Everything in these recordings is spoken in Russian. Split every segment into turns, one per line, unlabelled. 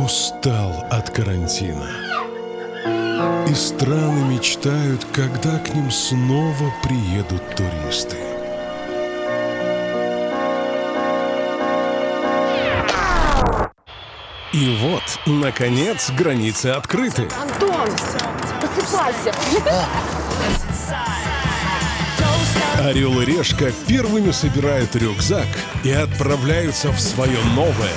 устал от карантина. И страны мечтают, когда к ним снова приедут туристы. И вот, наконец, границы открыты.
Антон, просыпайся.
Орел и Решка первыми собирают рюкзак и отправляются в свое новое,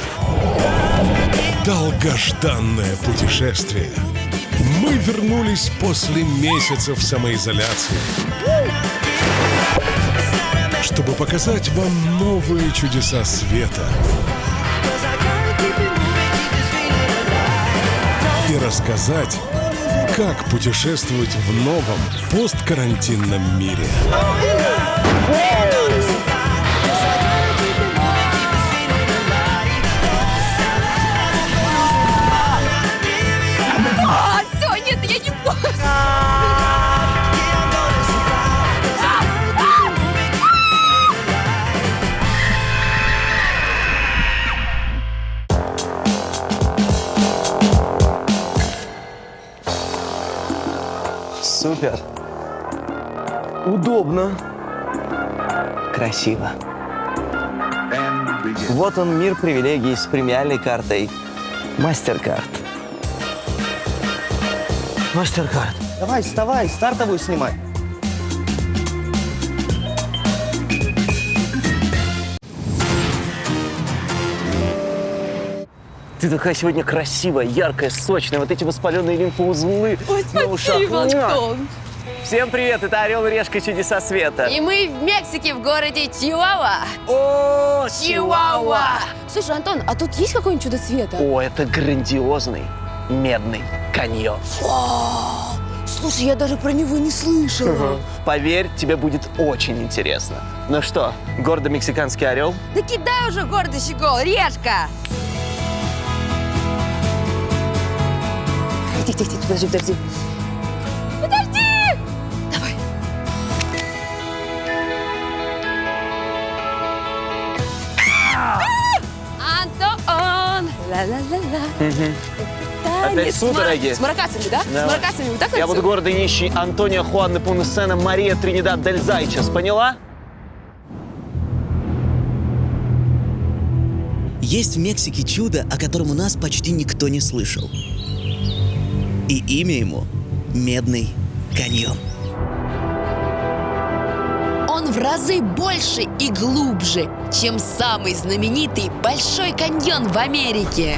долгожданное путешествие. Мы вернулись после месяцев самоизоляции, чтобы показать вам новые чудеса света и рассказать, как путешествовать в новом посткарантинном мире.
Все, нет, я не могу.
Супер. Удобно. Красиво. Вот он, мир привилегий с премиальной картой MasterCard. MasterCard. Давай, вставай, стартовую снимай. Ты такая сегодня красивая, яркая, сочная. Вот эти воспаленные лимфоузлы.
Ой, спасибо, Антон.
Всем привет, это Орел и Решка Чудеса Света.
И мы в Мексике, в городе Чиуауа.
О,
Чиуауа. Слушай, Антон, а тут есть какое-нибудь чудо света?
О, это грандиозный медный каньон.
Вау! Слушай, я даже про него не слышала.
Поверь, тебе будет очень интересно. Ну что, гордо мексиканский орел?
Да кидай уже гордый щегол, Решка! Тихо, подожди. Подожди! Давай. Антон! Ла-ла-ла-ла.
Опять судороги.
С маракасами, да?
Давай.
С маракасами вот так
Я
вот
буду гордый нищий Антонио Хуан Непунесена Мария Тринидад Дель Зайчес. Поняла?
Есть в Мексике чудо, о котором у нас почти никто не слышал. И имя ему – Медный каньон.
Он в разы больше и глубже, чем самый знаменитый Большой каньон в Америке.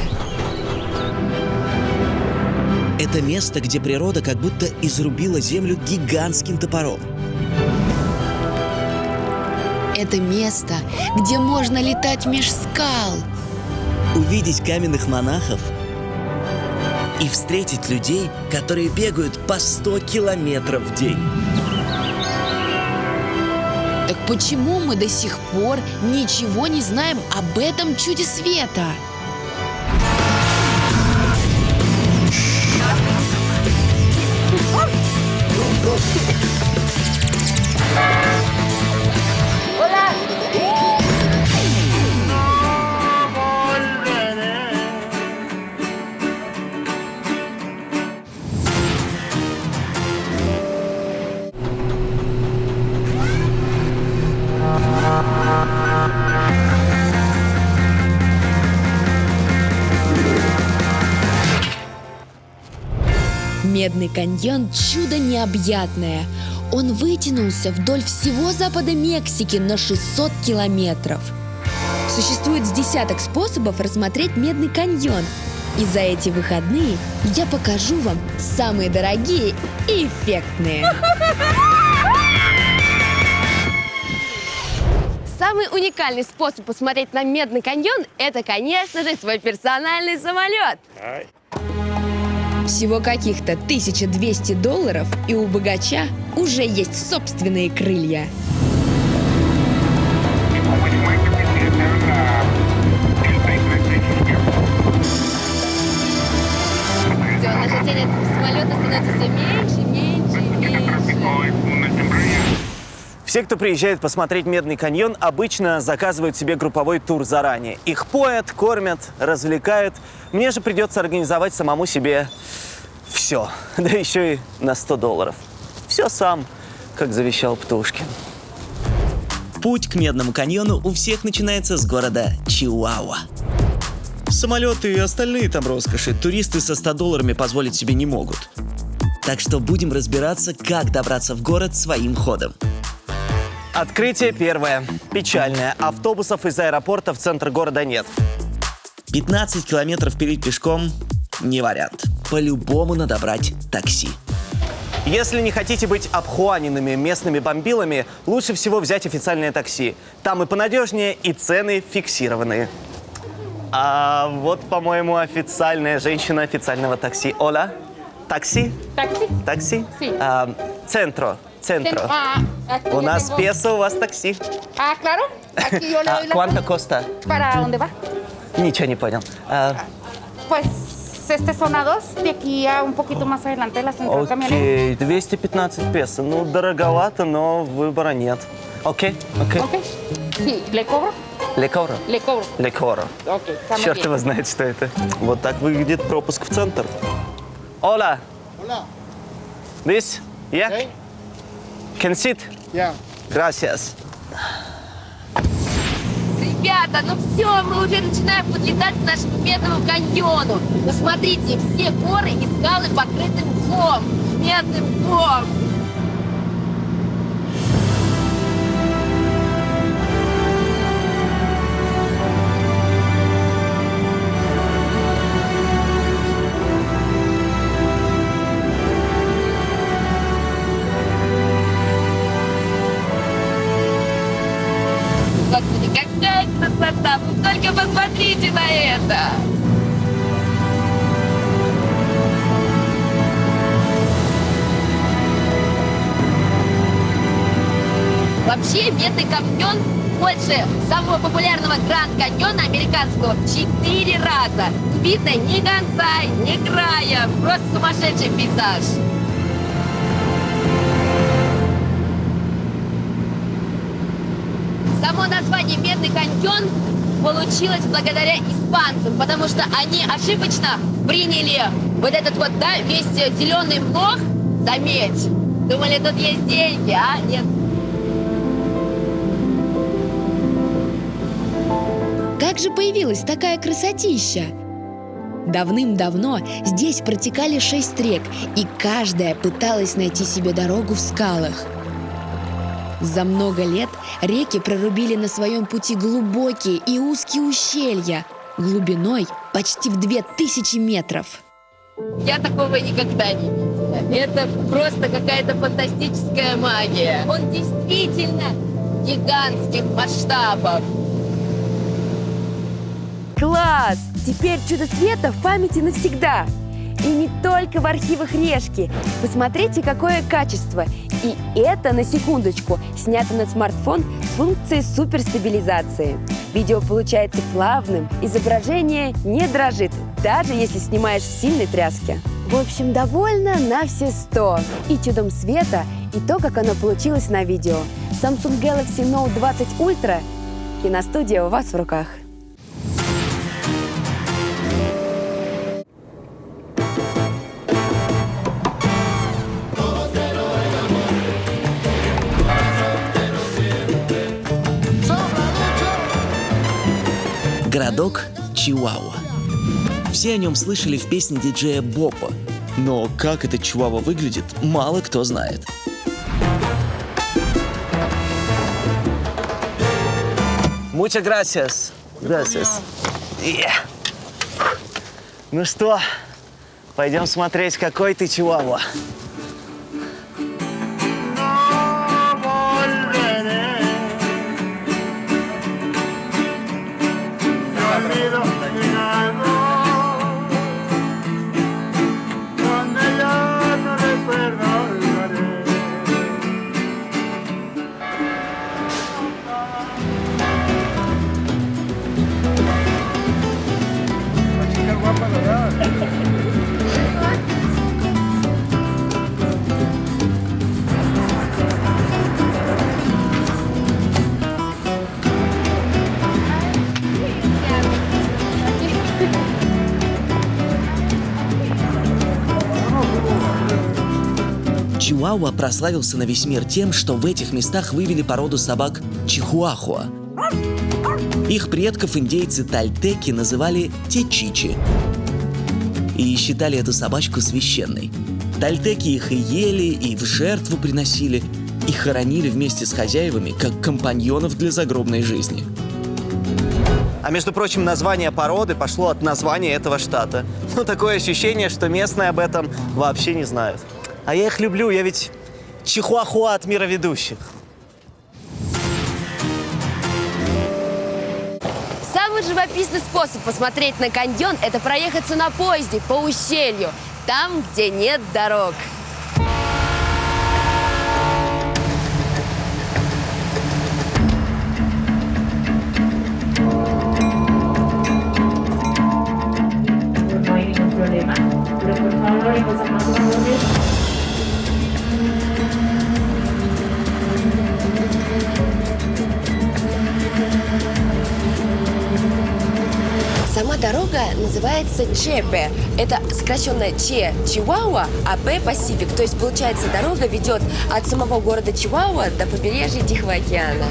Это место, где природа как будто изрубила землю гигантским топором.
Это место, где можно летать меж скал.
Увидеть каменных монахов и встретить людей, которые бегают по 100 километров в день.
Так почему мы до сих пор ничего не знаем об этом чуде света? Медный каньон – чудо необъятное. Он вытянулся вдоль всего запада Мексики на 600 километров. Существует с десяток способов рассмотреть Медный каньон. И за эти выходные я покажу вам самые дорогие и эффектные.
Самый уникальный способ посмотреть на Медный каньон – это, конечно же, свой персональный самолет.
Всего каких-то $1200, и у богача уже есть собственные крылья.
Все, наша тень от самолета становится все меньше, меньше, меньше.
Все, кто приезжает посмотреть Медный каньон, обычно заказывают себе групповой тур заранее. Их поят, кормят, развлекают. Мне же придется организовать самому себе все. Да еще и на $100. Все сам, как завещал Птушкин.
Путь к Медному каньону у всех начинается с города Чиуауа. Самолеты и остальные там роскоши туристы со $100 позволить себе не могут. Так что будем разбираться, как добраться в город своим ходом.
Открытие первое. Печальное. Автобусов из аэропорта в центр города нет.
15 километров пилить пешком – не вариант. По-любому надо брать такси.
Если не хотите быть обхуаненными местными бомбилами, лучше всего взять официальное такси. Там и понадежнее, и цены фиксированные. А вот, по-моему, официальная женщина официального такси. Оля? Такси?
¿Taxi?
Такси?
Sí.
Центро. Центро.
Aquí
У
yo
нас
tengo-
песо, у вас такси.
Claro. Aquí yo le doy la...
Quanto costa?
¿Para dónde va?
Ничего не понял.
Pues son a 2, de aquí a un poquito más adelante la central camionera.
Окей, 215 песо. Ну, дороговато, но выбора нет. Окей, окей.
Ok. Sí, ¿le cobro?
Лекоро?
Le cobro.
Лекоро.
Ok, está muy
Черт
bien.
его знает, что это. Вот так выглядит пропуск в центр. Оля!
Hola.
This? Yeah?
Okay.
Can sit?
Yeah.
Gracias.
Ребята, ну все, мы уже начинаем подлетать к нашему Медному каньону. Ну смотрите, все горы и скалы покрыты мхом, медным мхом. Господи, какая красота! Вы только посмотрите на это! Вообще, Медный каньон больше самого популярного Гранд каньона американского в 4 раза. Видно ни конца, ни края. Просто сумасшедший пейзаж. Само название Медный каньон получилось благодаря испанцам, потому что они ошибочно приняли вот этот вот, да, весь зеленый мох за медь. Думали, тут есть деньги, а нет.
Как же появилась такая красотища? Давным-давно здесь протекали 6 рек, и каждая пыталась найти себе дорогу в скалах. За много лет реки прорубили на своем пути глубокие и узкие ущелья, глубиной почти в 2000 метров.
Я такого никогда не видела. Это просто какая-то фантастическая магия. Он действительно гигантских масштабов. Класс! Теперь чудо света в памяти навсегда. И не только в архивах Решки. Посмотрите, какое качество. И это, на секундочку, снято на смартфон с функцией суперстабилизации. Видео получается плавным, изображение не дрожит, даже если снимаешь в сильной тряске. В общем, довольно на все 100. И чудом света, и то, как оно получилось на видео. Samsung Galaxy Note 20 Ultra. Киностудия у вас в руках.
Городок Чиуауа. Все о нем слышали в песне диджея Бопа. Но как этот Чиуауа выглядит, мало кто знает.
Muchas gracias. Gracias. Yeah. Ну что, пойдем смотреть, какой ты Чиуауа.
Чиуауа прославился на весь мир тем, что в этих местах вывели породу собак чихуахуа. Их предков индейцы тальтеки называли течичи и считали эту собачку священной. Тальтеки их и ели, и в жертву приносили, и хоронили вместе с хозяевами, как компаньонов для загробной жизни.
А между прочим, название породы пошло от названия этого штата. Ну, такое ощущение, что местные об этом вообще не знают. А я их люблю, я ведь чихуахуа от мира ведущих.
Самый живописный способ посмотреть на каньон – это проехаться на поезде по ущелью, там, где нет дорог.
No hay ningún problema, pero por favor, en cosas más comunes.
Сама дорога называется Чепе. Это сокращенное Че – Чиуауа, а П – Пасифик. То есть, получается, дорога ведет от самого города Чиуауа до побережья Тихого океана.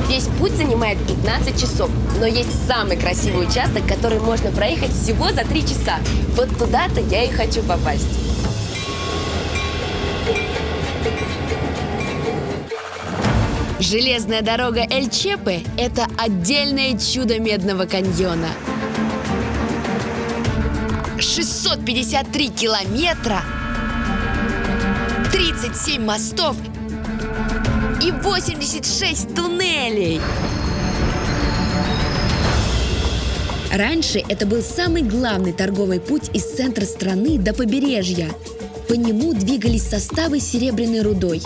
Весь путь занимает 15 часов, но есть самый красивый участок, который можно проехать всего за 3 часа. Вот туда-то я и хочу попасть. Железная дорога Эль-Чепе – это отдельное чудо Медного каньона. 653 километра, 37 мостов и 86 туннелей. Раньше это был самый главный торговый путь из центра страны до побережья. По нему двигались составы с серебряной рудой.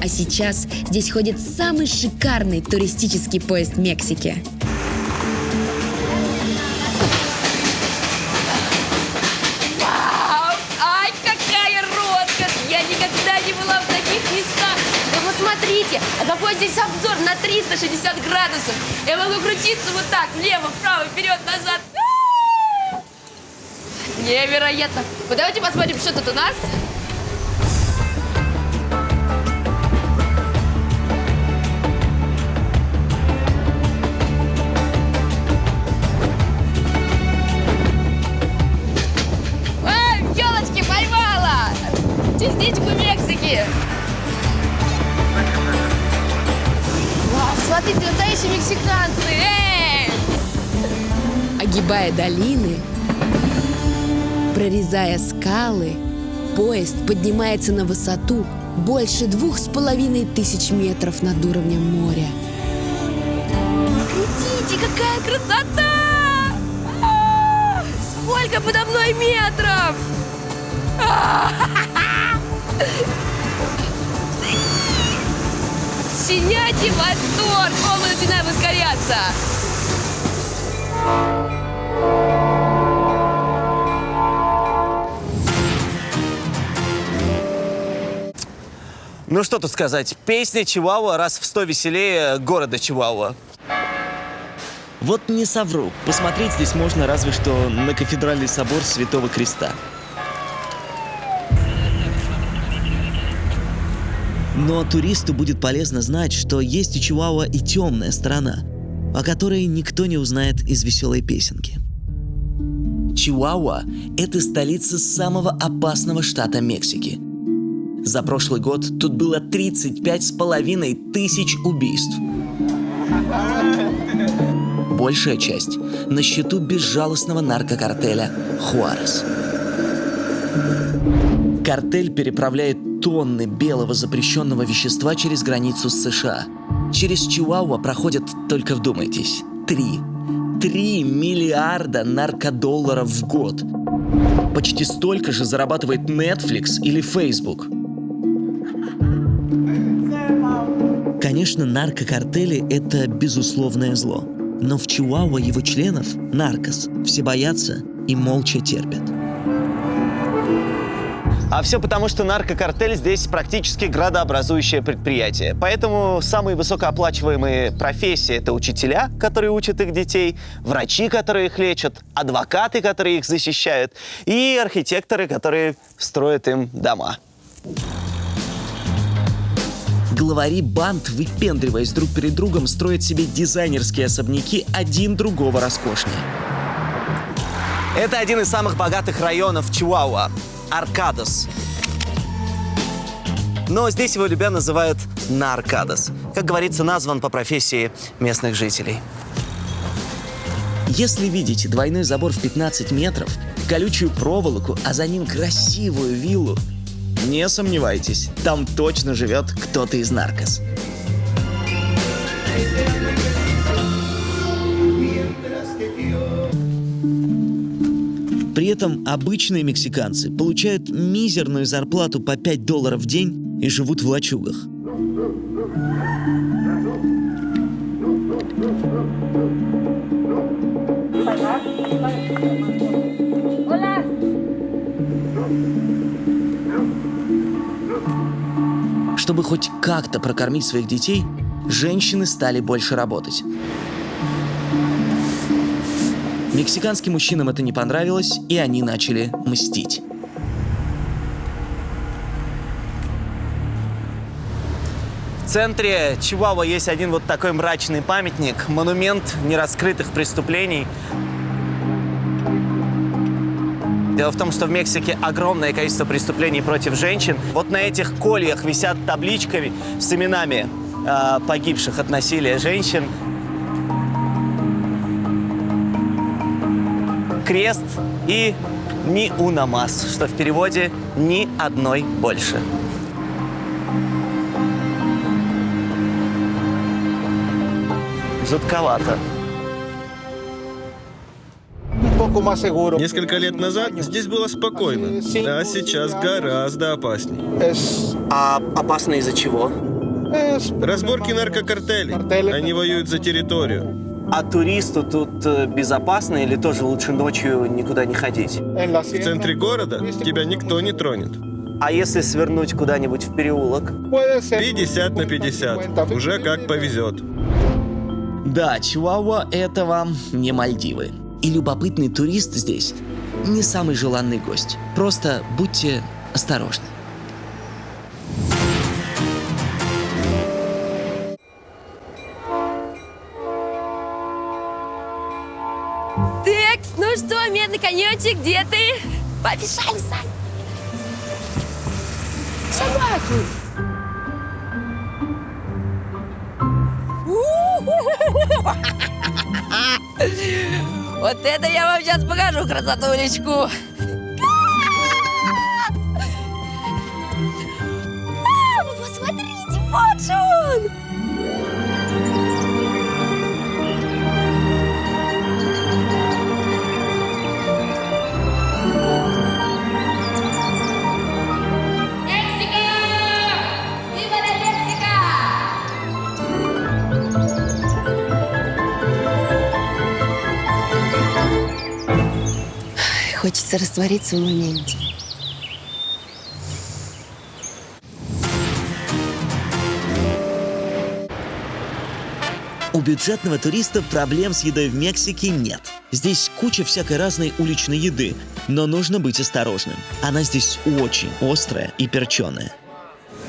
А сейчас здесь ходит самый шикарный туристический поезд Мексики. Вау! Ай, какая роскошь! Я никогда не была в таких местах! Да посмотрите, а какой здесь обзор на 360 градусов! Я могу крутиться вот так, влево, вправо, вперед, назад! Невероятно! Ну, давайте посмотрим, что тут у нас. Частичку Мексики! Вау, смотрите, настоящие мексиканцы! Эй! Огибая долины, прорезая скалы, поезд поднимается на высоту больше 2500 метров над уровнем моря. Смотрите, какая красота! Сколько подо мной метров! Щенячий восторг! О, мы начинаем ускоряться!
Ну что тут сказать, песня Чиуауа раз в 100 веселее города Чиуауа.
Вот не совру, посмотреть здесь можно разве что на кафедральный собор Святого Креста. Но туристу будет полезно знать, что есть у Чиуауа и темная сторона, о которой никто не узнает из веселой песенки. Чиуауа – это столица самого опасного штата Мексики. За прошлый год тут было 35,5 тысяч убийств. Большая часть на счету безжалостного наркокартеля «Хуарес». Картель переправляет тонны белого запрещенного вещества через границу с США. Через Чиуауа проходят, только вдумайтесь, 3 миллиарда наркодолларов в год. Почти столько же зарабатывает Netflix или Facebook. Конечно, наркокартели – это безусловное зло. Но в Чиуауа его членов, наркос, все боятся и молча терпят.
А все потому, что наркокартель здесь практически градообразующее предприятие. Поэтому самые высокооплачиваемые профессии – это учителя, которые учат их детей, врачи, которые их лечат, адвокаты, которые их защищают, и архитекторы, которые строят им дома.
Главари банд, выпендриваясь друг перед другом, строят себе дизайнерские особняки один другого роскошнее.
Это один из самых богатых районов Чиуауа – Аркадос. Но здесь его любя называют Наркадос. Как говорится, назван по профессии местных жителей.
Если видите двойной забор в 15 метров, колючую проволоку, а за ним красивую виллу, не сомневайтесь, там точно живет кто-то из наркос. При этом обычные мексиканцы получают мизерную зарплату по $5 в день и живут в лачугах. Чтобы хоть как-то прокормить своих детей, женщины стали больше работать. Мексиканским мужчинам это не понравилось, и они начали мстить.
В центре Чиуауа есть один вот такой мрачный памятник, монумент нераскрытых преступлений. Дело в том, что в Мексике огромное количество преступлений против женщин. Вот на этих кольях висят табличками с именами погибших от насилия женщин. Крест и «Ни una más», что в переводе «ни одной больше». Жутковато.
Несколько лет назад здесь было спокойно, а сейчас гораздо опасней.
А опасно из-за чего?
Разборки наркокартелей. Они воюют за территорию.
А туристу тут безопасно или тоже лучше ночью никуда не ходить?
В центре города тебя никто не тронет.
А если свернуть куда-нибудь в переулок?
50 на 50. Уже как повезет.
Да, Чиуауа — это вам не Мальдивы. И любопытный турист здесь не самый желанный гость. Просто будьте осторожны.
Текс, ну что, медный каньончик, где ты? Побежали, Сань. Собаки. Вот это я вам сейчас покажу красотулечку. Посмотрите, вот же он. Хочется раствориться в моменте.
У бюджетного туриста проблем с едой в Мексике нет. Здесь куча всякой разной уличной еды, но нужно быть осторожным. Она здесь очень острая и перченая.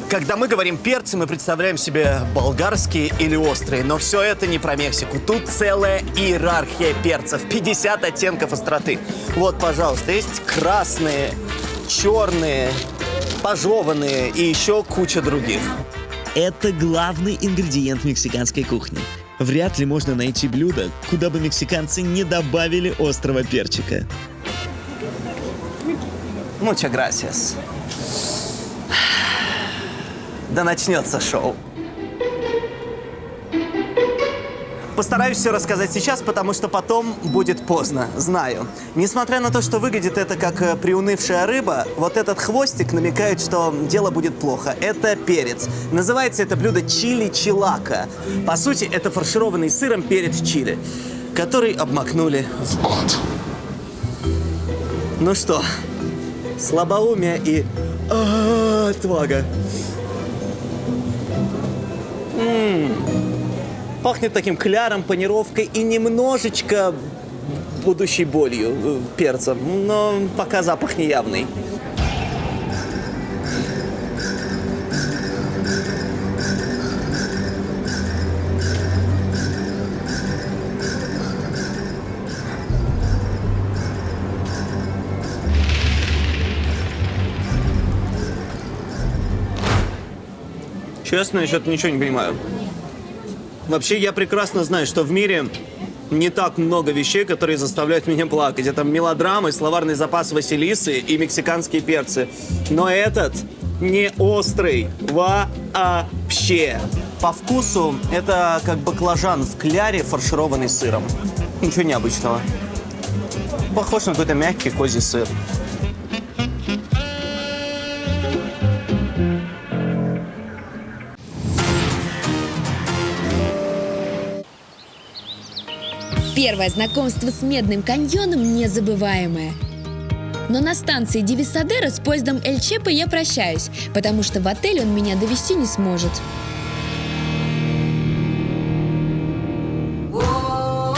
Когда мы говорим перцы, мы представляем себе болгарские или острые, но все это не про Мексику. Тут целая иерархия перцев, 50 оттенков остроты. Вот, пожалуйста, есть красные, черные, пожеванные и еще куча других.
Это главный ингредиент мексиканской кухни. Вряд ли можно найти блюдо, куда бы мексиканцы не добавили острого перчика.
Muchas gracias. Да начнется шоу. Постараюсь все рассказать сейчас, потому что потом будет поздно, знаю. Несмотря на то, что выглядит это как приунывшая рыба, вот этот хвостик намекает, что дело будет плохо. Это перец. Называется это блюдо чили-чилака. По сути, это фаршированный сыром перец чили, который обмакнули в пот. Ну что, слабоумие и отвага. Пахнет таким кляром, панировкой и немножечко будущей болью, перцем, но пока запах не явный. Честно, я что-то ничего не понимаю. Вообще, я прекрасно знаю, что в мире не так много вещей, которые заставляют меня плакать. Это мелодрамы, словарный запас Василисы и мексиканские перцы. Но этот не острый вообще. По вкусу это как баклажан в кляре, фаршированный сыром. Ничего необычного. Похож на какой-то мягкий козий сыр.
Первое знакомство с Медным каньоном незабываемое. Но на станции Дивисадера с поездом Эль Чепо я прощаюсь, потому что в отель он меня довезти не сможет.
Воу,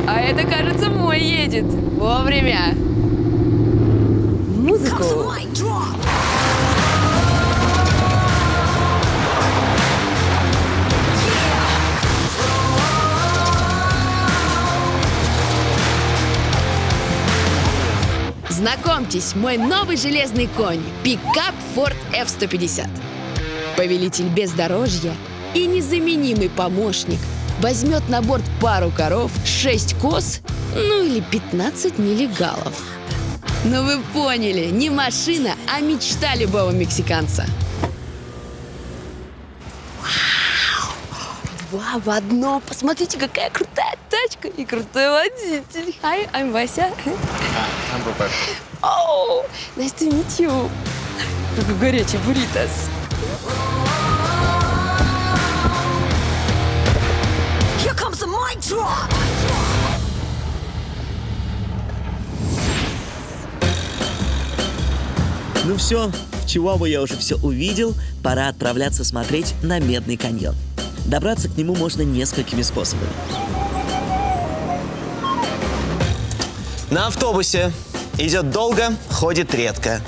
а это, кажется, мой едет. Вовремя. Музыку. Знакомьтесь, мой новый железный конь – пикап Ford F-150. Повелитель бездорожья и незаменимый помощник возьмет на борт пару коров, 6 коз, ну или 15 нелегалов. Ну вы поняли, не машина, а мечта любого мексиканца. Два в одном. Посмотрите, какая крутая тачка и крутой водитель. Hi, I'm Вася.
I'm Rupert.
Oh, nice to meet you. Какой горячий бурритос.
Here comes the mic drop.
Ну все, в Чиуауа я уже все увидел, пора отправляться смотреть на Медный каньон. Добраться к нему можно несколькими способами.
На автобусе. Идет долго, ходит редко.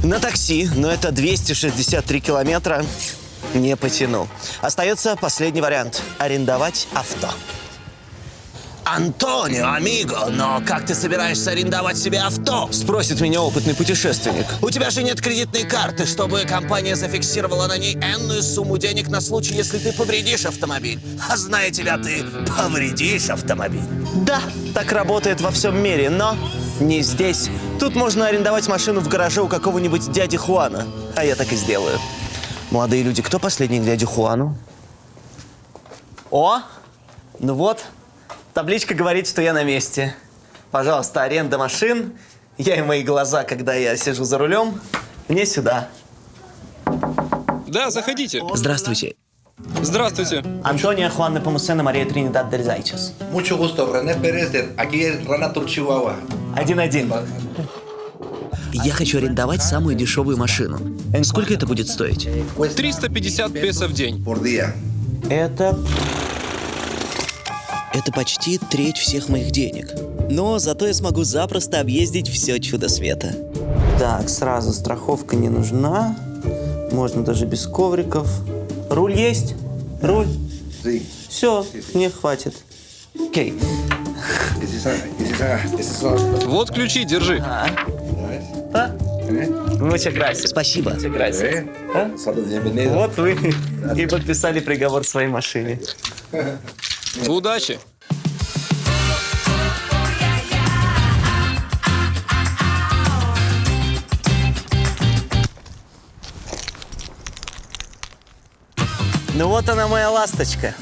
На такси, но это 263 километра, не потяну. Остается последний вариант – арендовать авто. «Антонио, амиго, но как ты собираешься арендовать себе авто?» – спросит меня опытный путешественник. «У тебя же нет кредитной карты, чтобы компания зафиксировала на ней энную сумму денег на случай, если ты повредишь автомобиль. А зная тебя, ты повредишь автомобиль». Да, так работает во всем мире, но не здесь. Тут можно арендовать машину в гараже у какого-нибудь дяди Хуана. А я так и сделаю. Молодые люди, кто последний к дяде Хуану? О, ну вот. Табличка говорит, что я на месте. Пожалуйста, аренда машин. Я и мои глаза, когда я сижу за рулем. Мне сюда.
Да, заходите.
Здравствуйте.
Здравствуйте.
Антонио Хуан Непомусена, Мария Тринидад дель Зайчес.
Mucho gusto, René Pérez, aquí es Ranatur Chihuahua.
1-1.
Я хочу арендовать самую дешевую машину. Сколько это будет стоить?
350 песо в день.
Por día.
Это...
Это почти треть всех моих денег. Но зато я смогу запросто объездить все чудо света.
Так, сразу страховка не нужна. Можно даже без ковриков. Руль есть? Руль?
Sí.
Все, мне хватит. Окей.
Вот ключи, держи.
Muchas gracias.
Спасибо.
Muchas gracias. Вот вы и подписали приговор своей машине.
Удачи.
Ну вот она, моя ласточка.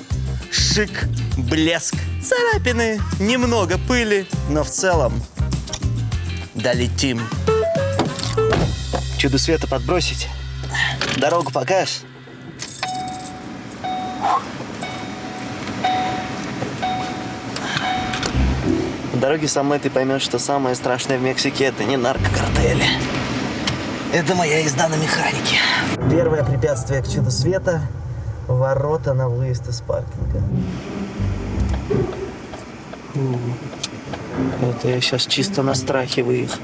Шик, блеск, царапины, немного пыли, но в целом долетим. Чудо света подбросить? Дорогу покажешь? дороге со мной ты поймешь, что самое страшное в Мексике – это не наркокартели. Это моя езда на механике. Первое препятствие к чуду света – ворота на выезд из паркинга. Это я сейчас чисто на страхе выехал.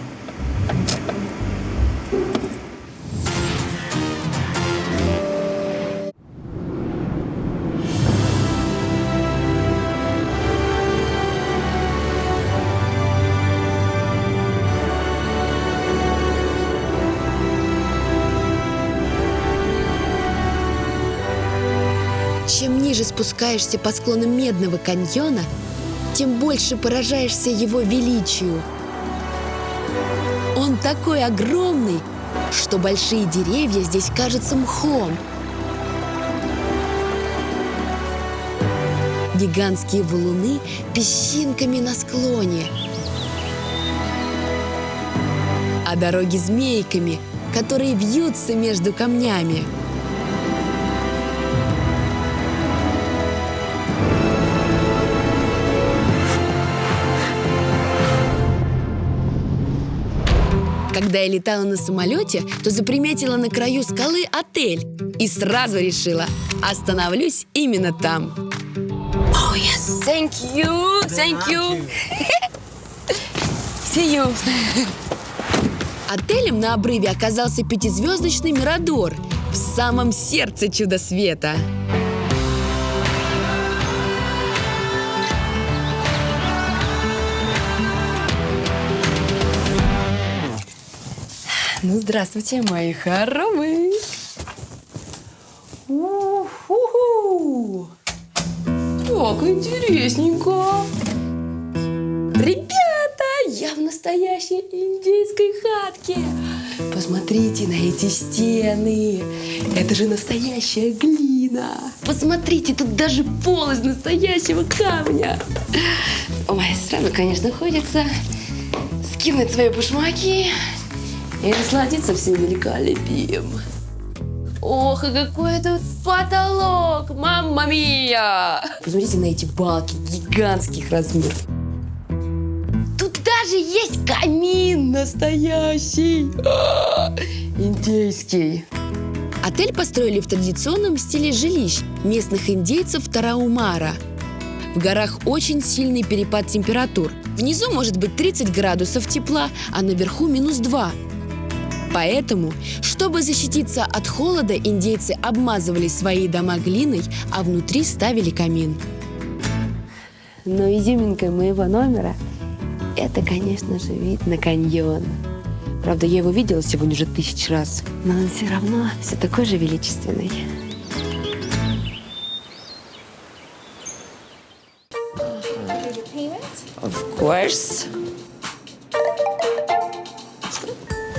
Чем ниже спускаешься по склонам Медного каньона, тем больше поражаешься его величию. Он такой огромный, что большие деревья здесь кажутся мхом. Гигантские валуны песчинками на склоне, а дороги змейками, которые вьются между камнями. Когда я летала на самолете, то заприметила на краю скалы отель и сразу решила, остановлюсь именно там.
Oh, yes. Thank you. Thank you. See you.
Отелем на обрыве оказался пятизвездочный Мирадор в самом сердце чуда света.
Ну, здравствуйте, мои хоромы. У-ху-ху. Так интересненько. Ребята, я в настоящей индейской хатке. Посмотрите на эти стены. Это же настоящая глина. Посмотрите, тут даже пол из настоящего камня. Ой, сразу, конечно, хочется скинуть свои башмаки и насладиться всем великолепием. Ох, и какой тут потолок! Мамма мия! Посмотрите на эти балки гигантских размеров. Тут даже есть камин настоящий. Индейский.
Отель построили в традиционном стиле жилищ местных индейцев Тарахумара. В горах очень сильный перепад температур. Внизу может быть 30 градусов тепла, а наверху -2. Поэтому, чтобы защититься от холода, индейцы обмазывали свои дома глиной, а внутри ставили камин.
Но изюминкой моего номера – это, конечно же, вид на каньон. Правда, я его видела сегодня уже 1000 раз, но он все равно все такой же величественный. Of course.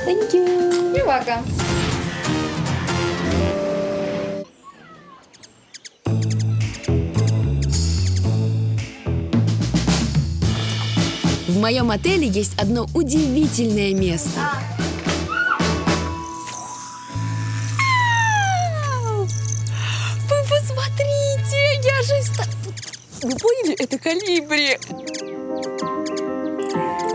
Thank you.
You're welcome.
В моем отеле есть одно удивительное место.
Вы посмотрите, я же... Вы поняли, это колибри.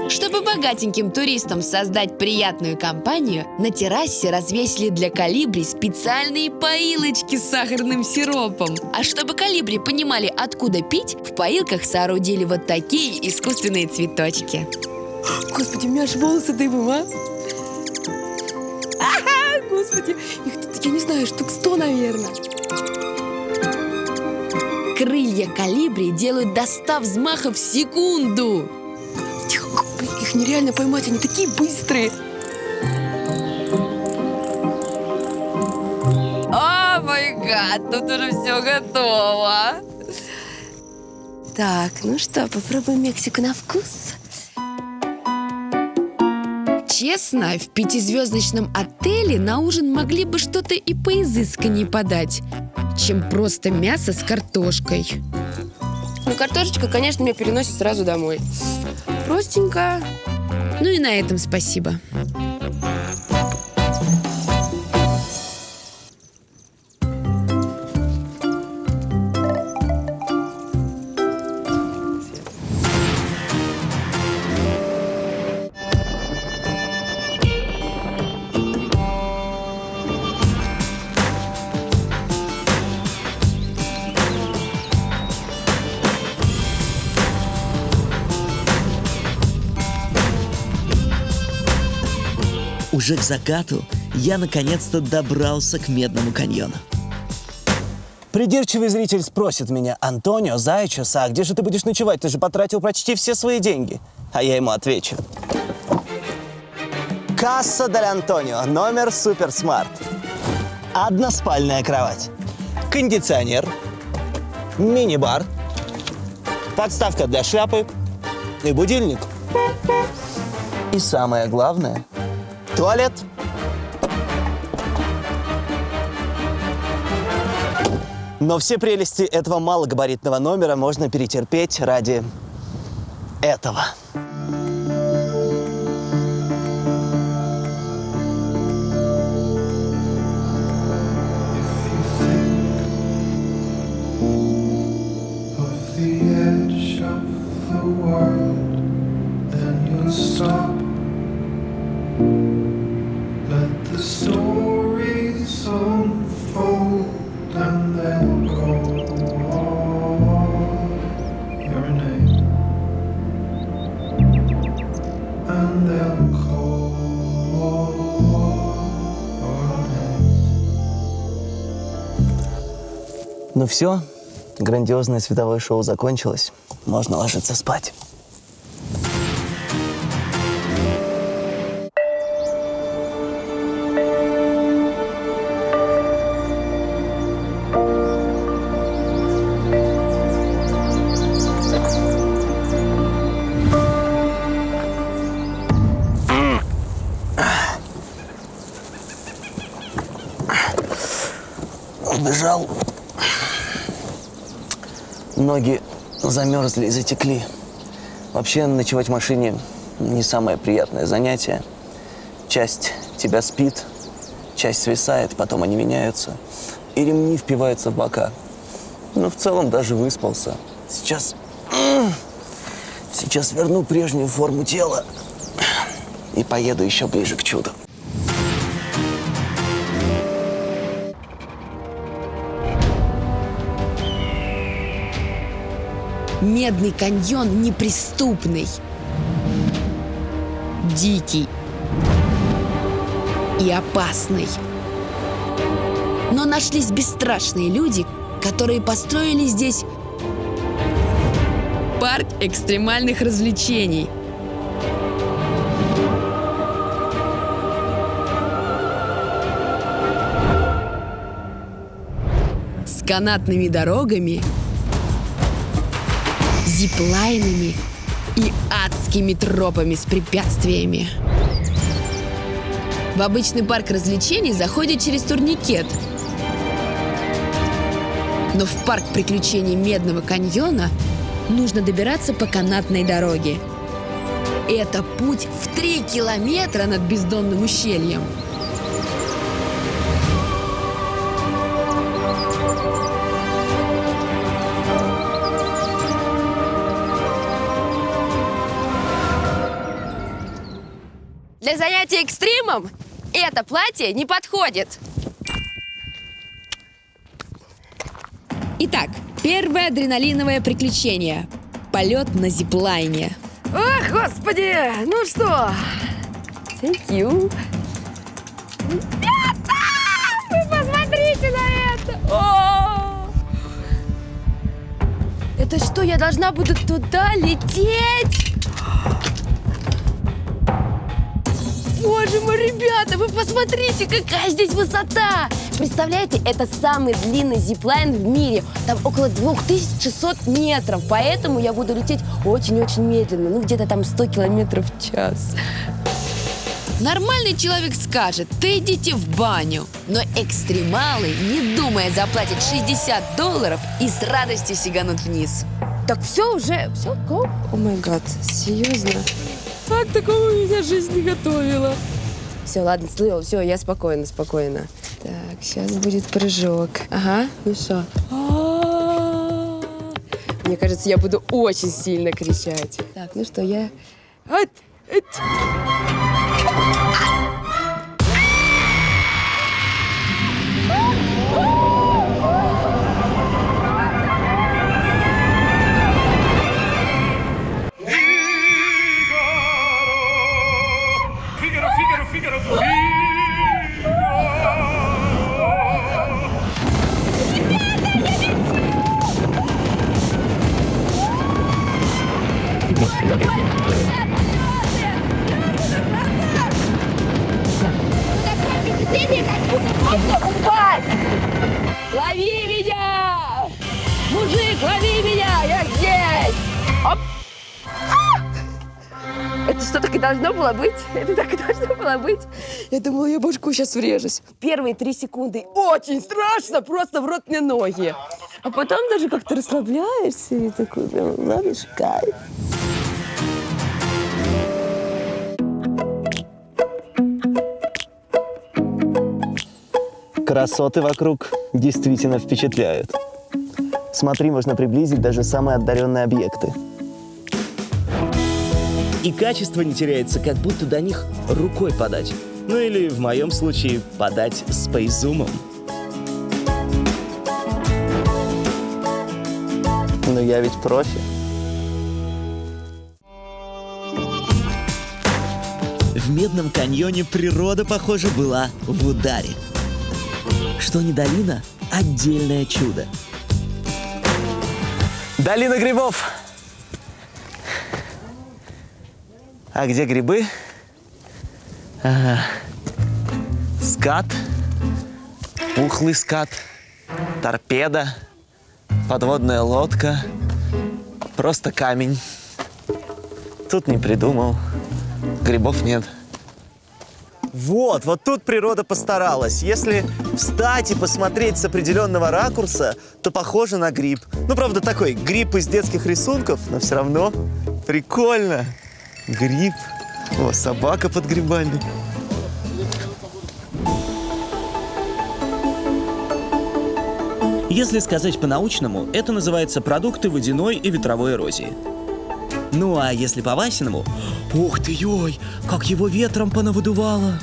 Чтобы богатеньким туристам создать приятную компанию, на террасе развесили для колибри специальные поилочки с сахарным сиропом. А чтобы колибри понимали, откуда пить, в поилках соорудили вот такие искусственные цветочки.
Господи, у меня аж волосы дыбом, а? Господи, их тут, я не знаю, штук 100, наверное.
Крылья колибри делают до 100 взмахов в секунду.
Их нереально поймать, они такие быстрые. О май гад, тут уже все готово. Так, ну что, попробуем Мексику на вкус.
Честно, в пятизвездочном отеле на ужин могли бы что-то и поизысканнее подать, чем просто мясо с картошкой.
Ну, картошечка, конечно, меня переносит сразу домой. Простенько.
Ну и на этом спасибо.
Уже к закату я наконец-то добрался к Медному каньону.
Придирчивый зритель спросит меня: Антонио, Зайчес, а где же ты будешь ночевать? Ты же потратил почти все свои деньги. А я ему отвечу: Касса дель Антонио, номер Супер Смарт. Односпальная кровать, кондиционер, мини-бар, подставка для шляпы и будильник. И самое главное – туалет. Но все прелести этого малогабаритного номера можно перетерпеть ради этого. Ну все, грандиозное световое шоу закончилось. Можно ложиться спать. Убежал. Ноги замерзли и затекли. Вообще, ночевать в машине не самое приятное занятие. Часть тебя спит, часть свисает, потом они меняются. И ремни впиваются в бока. Но в целом даже выспался. Сейчас верну прежнюю форму тела и поеду еще ближе к чуду.
Медный каньон неприступный, дикий и опасный. Но нашлись бесстрашные люди, которые построили здесь парк экстремальных развлечений. С канатными дорогами, зиплайнами и адскими тропами с препятствиями. В обычный парк развлечений заходят через турникет. Но в парк приключений Медного каньона нужно добираться по канатной дороге. Это путь в 3 километра над бездонным ущельем.
Для занятий экстримом это платье не подходит.
Итак, первое адреналиновое приключение – полет на зиплайне.
Ох, господи! Ну что? Thank you. Ребята! Вы посмотрите на это! О! Это что, я должна буду туда лететь? Боже мой, ребята, вы посмотрите, какая здесь высота! Представляете, это самый длинный зиплайн в мире. Там около 2600 метров, поэтому я буду лететь очень-очень медленно. Ну, где-то там 100 километров в час.
Нормальный человек скажет: ты идите в баню. Но экстремалы, не думая, заплатят $60 и с радостью сиганут вниз.
Так все уже, все, go? О май гад, серьезно? Как такого меня жизнь не готовила? Все, ладно, слышал, все, я спокойно. Так, сейчас будет прыжок. Ага, ну что? Мне кажется, я буду очень сильно кричать. Так, ну что, я...
Figaro, Figaro, Figaro, Figaro.
Лови меня! Мужик, лови меня! Я здесь! Оп! Это что, так и должно было быть? Это так и должно было быть? Я думала, я башку сейчас врежусь. Первые 3 секунды очень страшно, просто в рот мне ноги. А потом даже как-то расслабляешься и такой, прям, ловишь кайф.
Красоты вокруг действительно впечатляют. Смотри, можно приблизить даже самые отдаленные объекты.
И качество не теряется, как будто до них рукой подать. Ну или, в моем случае, подать спейсзумом.
Но я ведь профи.
В Медном каньоне природа, похоже, была в ударе. Что не долина, отдельное чудо.
Долина грибов. А где грибы? Ага. Скат, пухлый скат, торпеда, подводная лодка, просто камень. Тут не придумал. Грибов нет. Вот тут природа постаралась. Если встать и посмотреть с определенного ракурса, то похоже на гриб. Ну, правда, такой гриб из детских рисунков, но все равно прикольно. Гриб. О, собака под грибами.
Если сказать по-научному, это называется продукты водяной и ветровой эрозии. Ну а если по-Васиному, ух ты, ой, как его ветром понавыдувало.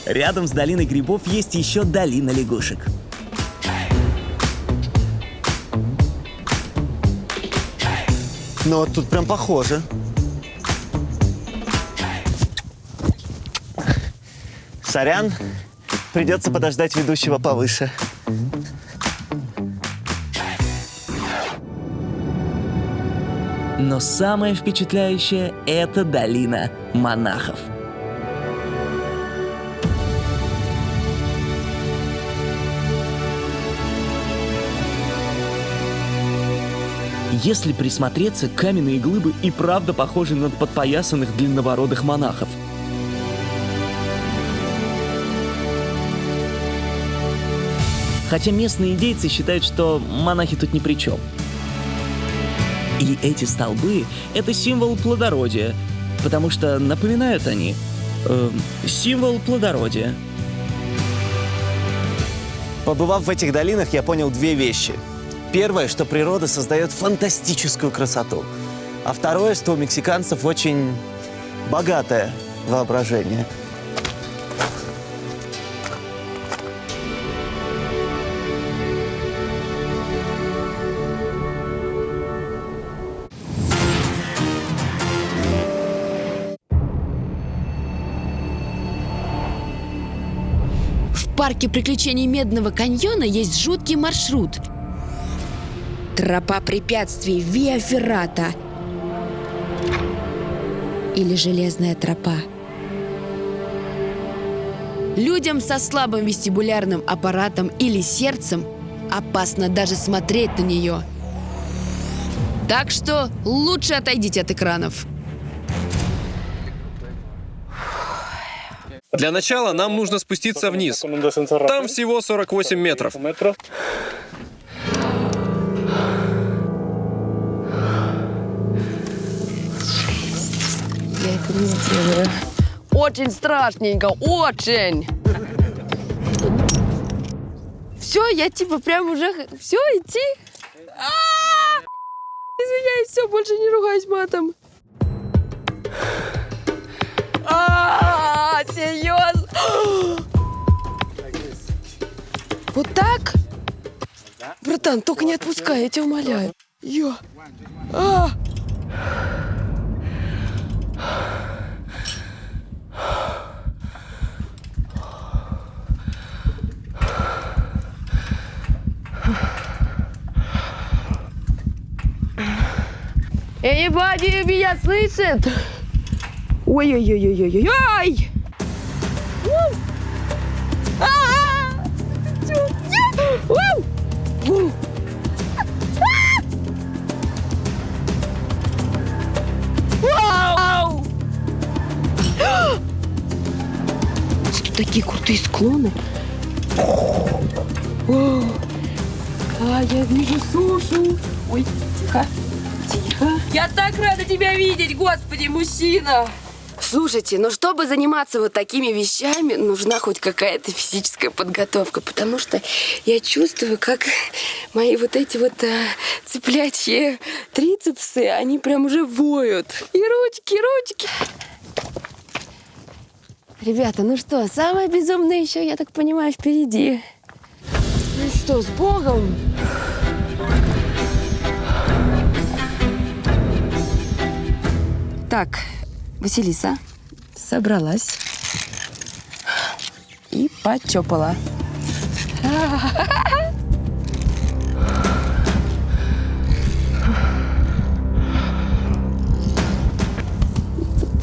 Рядом с долиной грибов есть еще долина лягушек.
Ну вот тут прям похоже. Сорян, придется подождать ведущего повыше.
Но самое впечатляющее – это долина монахов. Если присмотреться, каменные глыбы и правда похожи на подпоясанных длиннобородых монахов. Хотя местные индейцы считают, что монахи тут ни при чем. И эти столбы — это символ плодородия, потому что напоминают они символ плодородия.
Побывав в этих долинах, я понял 2 вещи. Первое, что природа создает фантастическую красоту. А второе, что у мексиканцев очень богатое воображение.
В парке приключений Медного каньона есть жуткий маршрут. Тропа препятствий Виа Феррата. Или железная тропа. Людям со слабым вестибулярным аппаратом или сердцем опасно даже смотреть на нее. Так что лучше отойдите от экранов.
Для начала нам нужно спуститься вниз. Там всего 48 метров.
Я это не сделаю. Очень страшненько, очень. Все, я типа прям уже... Все, идти? Извиняюсь, все, больше не ругаюсь матом. Серьезно? Вот так? Братан, только не отпускай, я тебя умоляю. Anybody меня слышит? Ой-ой-ой-ой-ой-ой! Тут такие крутые склоны. А, я вижу сушу. Ой, тихо, тихо. Я так рада тебя видеть, господи, мужчина. Слушайте, ну чтобы заниматься вот такими вещами, нужна хоть какая-то физическая подготовка, потому что я чувствую, как мои вот эти вот цыплячьи трицепсы, они прям уже воют. И ручки. Ребята, ну что, самое безумное еще, я так понимаю, впереди. Ну что, с Богом? Так, Василиса собралась и почопала.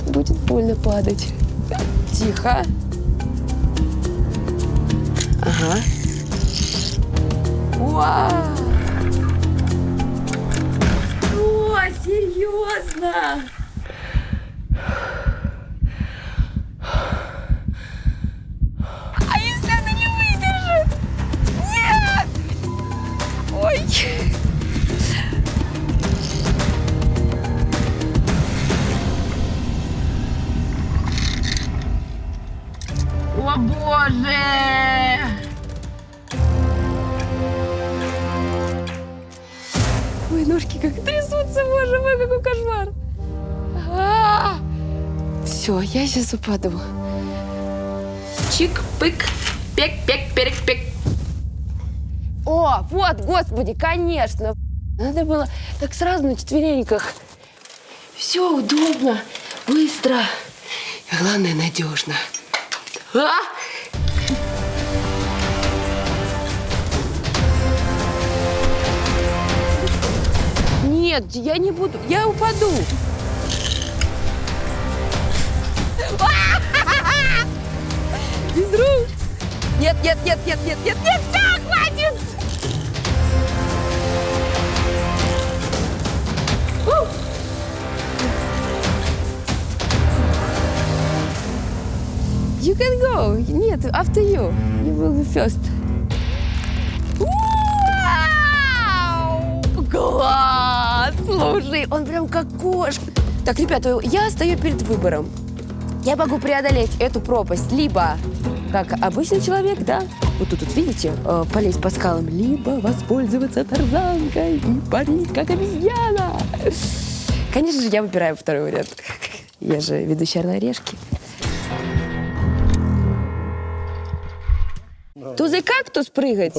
Тут будет больно падать. Тихо. Ага. Вау! О, серьезно? А если она не выдержит? Нет! Ой! О, Боже! Ой, ножки как трясутся, боже мой, какой кошмар! Все, я сейчас упаду. Чик-пык, пек-пек-перек-пек. О, вот, господи, конечно! Надо было так сразу на четвереньках. Все удобно, быстро. И главное, надежно. Нет, я не буду, я упаду. Без рук. Нет, да, хватит. You can go. Нет, after you. You will be first. Вау! Класс! Слушай, он прям как кошка. Так, ребята, я стою перед выбором. Я могу преодолеть эту пропасть либо как обычный человек, да, вот тут, видите, полезть по скалам, либо воспользоваться тарзанкой и парить как обезьяна. Конечно же, я выбираю второй вариант. Я же ведущая «Орла и Решки». Тузы кактус прыгать?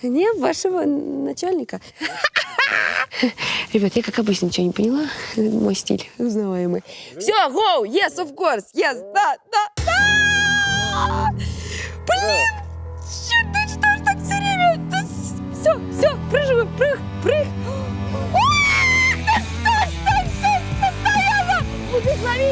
Не, вашего начальника. Ребят, я как обычно ничего не поняла. Мой стиль узнаваемый. Все, go! Yes, of course! Yes, да! Блин! Что ж так все время? Все, прыжу, прыг! Стой! Постоянно! Благослови!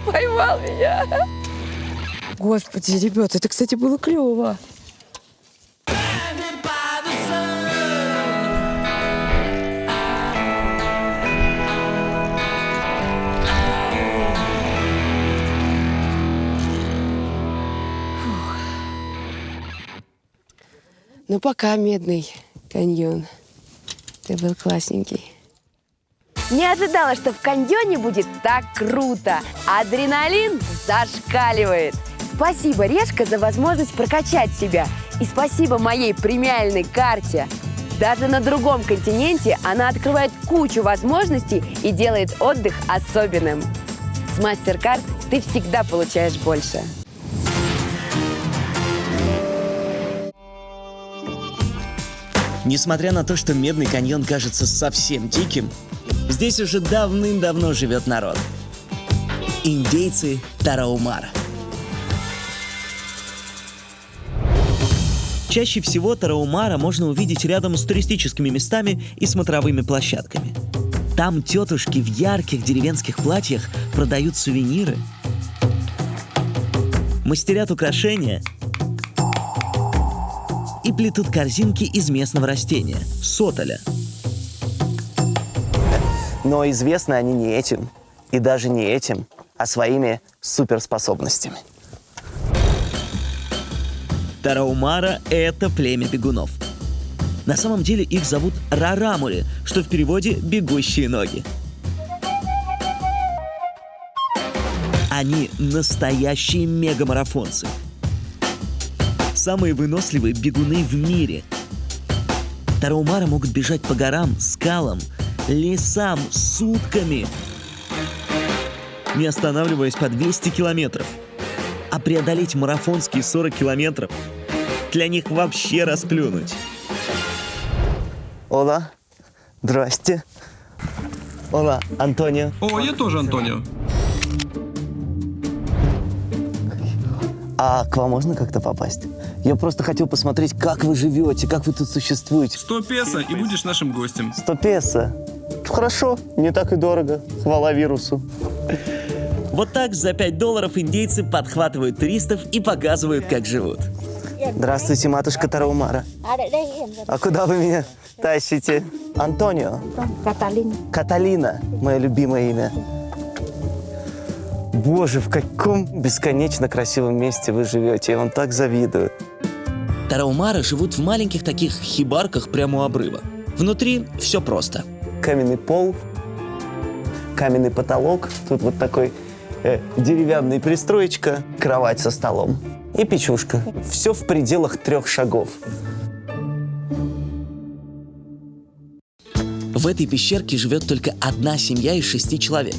Поймал меня. Господи, ребят, это, кстати, было клево. Ну, пока, Медный каньон. Ты был классненький. Не ожидала, что в каньоне будет так круто. Адреналин зашкаливает. Спасибо, Решка, за возможность прокачать себя. И спасибо моей премиальной карте. Даже на другом континенте она открывает кучу возможностей и делает отдых особенным. С MasterCard ты всегда получаешь больше.
Несмотря на то, что Медный каньон кажется совсем диким, здесь уже давным-давно живет народ. Индейцы Тарахумара. Чаще всего Тарахумара можно увидеть рядом с туристическими местами и смотровыми площадками. Там тетушки в ярких деревенских платьях продают сувениры, мастерят украшения и плетут корзинки из местного растения – сотоля.
Но известны они не этим, и даже не этим, а своими суперспособностями.
Тарахумара – это племя бегунов. На самом деле их зовут рарамури, что в переводе «бегущие ноги». Они настоящие мегамарафонцы. Самые выносливые бегуны в мире. Тарахумара могут бежать по горам, скалам, лесам сутками, не останавливаясь по 200 километров. А преодолеть марафонские 40 километров для них вообще расплюнуть.
Ола, здрасте. Ола, Антонио.
О, я тоже Антонио.
А к вам можно как-то попасть? Я просто хотел посмотреть, как вы живете, как вы тут существуете.
100 песо и будешь нашим гостем.
100 песо. Хорошо, не так и дорого. Хвала вирусу.
Вот так за $5 индейцы подхватывают туристов и показывают, как живут.
Здравствуйте, матушка Тарахумара. А куда вы меня тащите? Антонио?
Каталина.
Каталина, мое любимое имя. Боже, в каком бесконечно красивом месте вы живете. Я вам так завидую.
Тарахумара живут в маленьких таких хибарках прямо у обрыва. Внутри все просто.
Каменный пол, каменный потолок. Тут вот такой деревянная пристроечка, кровать со столом и печушка. Все в пределах 3 шагов.
В этой пещерке живет только одна семья из 6 человек.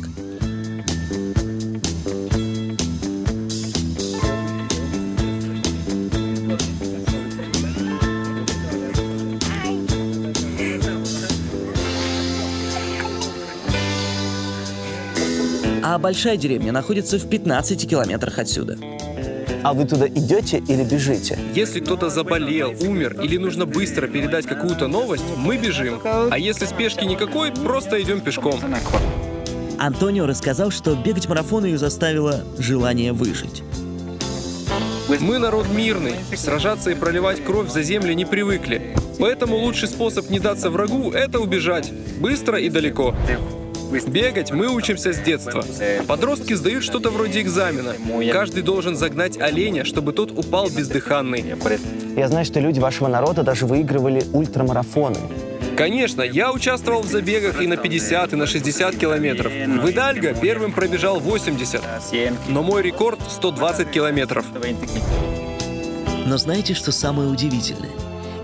А большая деревня находится в 15 километрах отсюда.
А вы туда идете или бежите?
Если кто-то заболел, умер или нужно быстро передать какую-то новость, мы бежим. А если спешки никакой, просто идем пешком.
Антонио рассказал, что бегать марафон ее заставило желание выжить.
Мы народ мирный, сражаться и проливать кровь за земли не привыкли. Поэтому лучший способ не даться врагу – это убежать. Быстро и далеко. Бегать мы учимся с детства. Подростки сдают что-то вроде экзамена. Каждый должен загнать оленя, чтобы тот упал бездыханный.
Я знаю, что люди вашего народа даже выигрывали ультрамарафоны.
Конечно, я участвовал в забегах и на 50, и на 60 километров. В Идальго первым пробежал 80, но мой рекорд 120 километров.
Но знаете, что самое удивительное?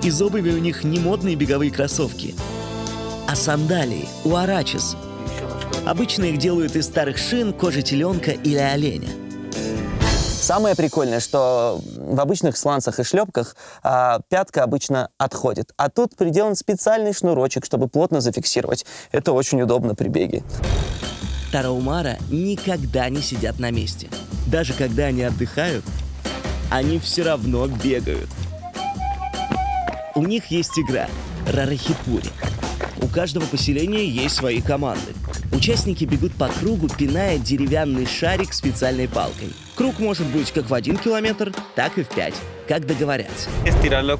Из обуви у них не модные беговые кроссовки, а сандалии, уарачес. Обычно их делают из старых шин, кожи теленка или оленя.
Самое прикольное, что в обычных сланцах и шлепках пятка обычно отходит. А тут приделан специальный шнурочек, чтобы плотно зафиксировать. Это очень удобно при беге.
Тарахумара никогда не сидят на месте. Даже когда они отдыхают, они все равно бегают. У них есть игра Рарахипури. У каждого поселения есть свои команды. Участники бегут по кругу, пиная деревянный шарик специальной палкой. Круг может быть как в 1 километр, так и в 5, как договорятся.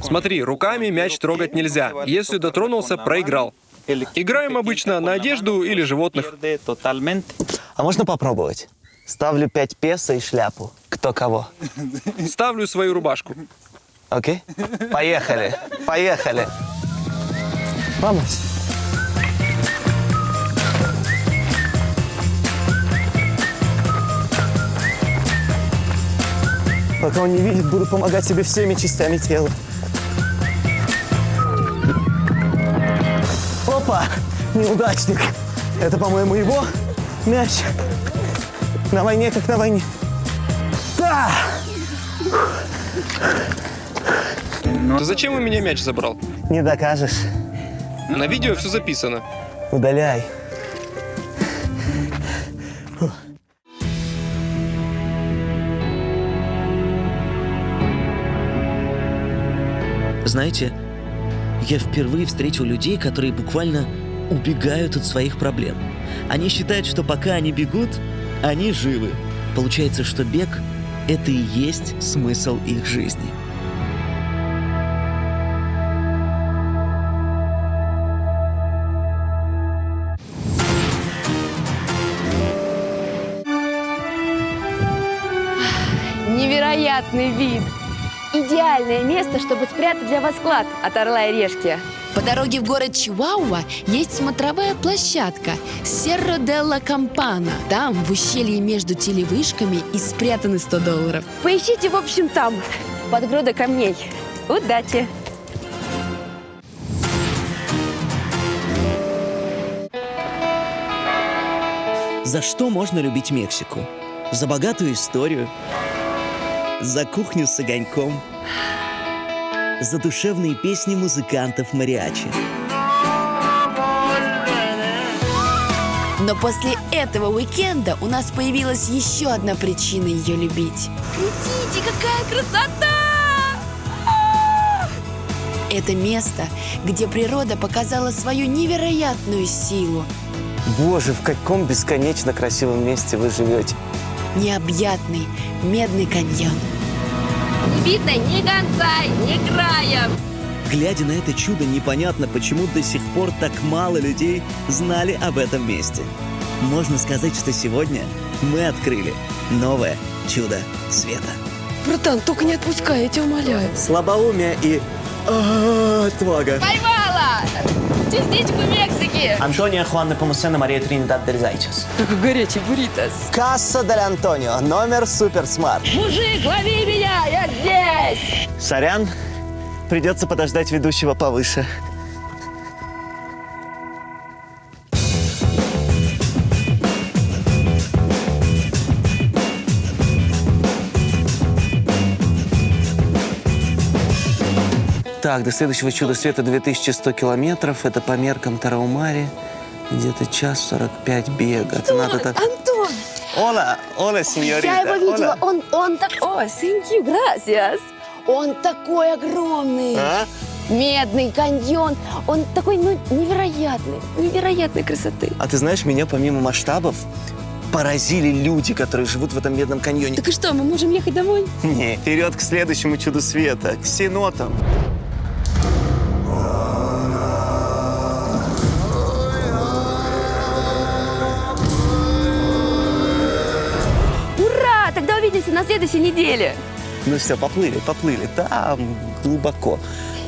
Смотри, руками мяч трогать нельзя. Если дотронулся, проиграл. Играем обычно на одежду или животных.
А можно попробовать? Ставлю 5 песо и шляпу. Кто кого?
Ставлю свою рубашку.
Окей? Поехали. Поехали. Vamos. Пока он не видит, буду помогать себе всеми частями тела. Опа! Неудачник. Это, по-моему, его мяч. На войне, как на войне. Да!
Ты зачем у меня мяч забрал?
Не докажешь.
На видео все записано.
Удаляй.
Знаете, я впервые встретил людей, которые буквально убегают от своих проблем. Они считают, что пока они бегут, они живы. Получается, что бег — это и есть смысл их жизни.
Невероятный вид! Идеальное место, чтобы спрятать для вас клад от орла и решки.
По дороге в город Чиуауа есть смотровая площадка Серро де ла Кампана. Там, в ущелье между телевышками, и спрятаны $100.
Поищите, в общем, там, под грудой камней. Удачи!
За что можно любить Мексику? За богатую историю, за кухню с огоньком, за душевные песни музыкантов мариачи.
Но после этого уикенда у нас появилась еще одна причина ее любить.
Смотрите, какая красота!
Это место, где природа показала свою невероятную силу.
Боже, в каком бесконечно красивом месте вы живете.
Необъятный Медный каньон.
Не видно ни конца, ни края.
Глядя на это чудо, непонятно, почему до сих пор так мало людей знали об этом месте. Можно сказать, что сегодня мы открыли новое чудо света.
Братан, только не отпускай, я тебя умоляю.
Слабоумие и отвага.
Поймала! Частичку Мексики!
Антонио Хуан Непомусена, Мария Тринидад дель Зайчес.
Такой горячий бурритос.
Касса дель Антонио, номер Супер Смарт.
Мужик, лови меня, я здесь!
Сорян, придется подождать ведущего повыше. Так, до следующего чуда света 2100 километров. Это по меркам Тарахумари где-то 1:45 бега. Это надо так...
Антон!
Ола, сеньорита.
Я его видела,
Hola.
он так... О, thank you, gracias. Он такой огромный.
А?
Медный каньон. Он такой, невероятной красоты.
А ты знаешь, меня помимо масштабов поразили люди, которые живут в этом Медном каньоне.
Так и что, мы можем ехать домой?
Не, вперед к следующему чуду света, к сенотам.
Ура! Тогда увидимся на следующей неделе.
Ну все, поплыли, там глубоко.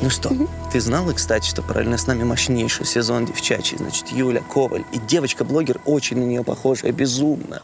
Ну что, ты знала, кстати, что параллельно с нами мощнейший сезон девчачий, значит, Юля Коваль. И девочка-блогер очень на нее похожая, безумно.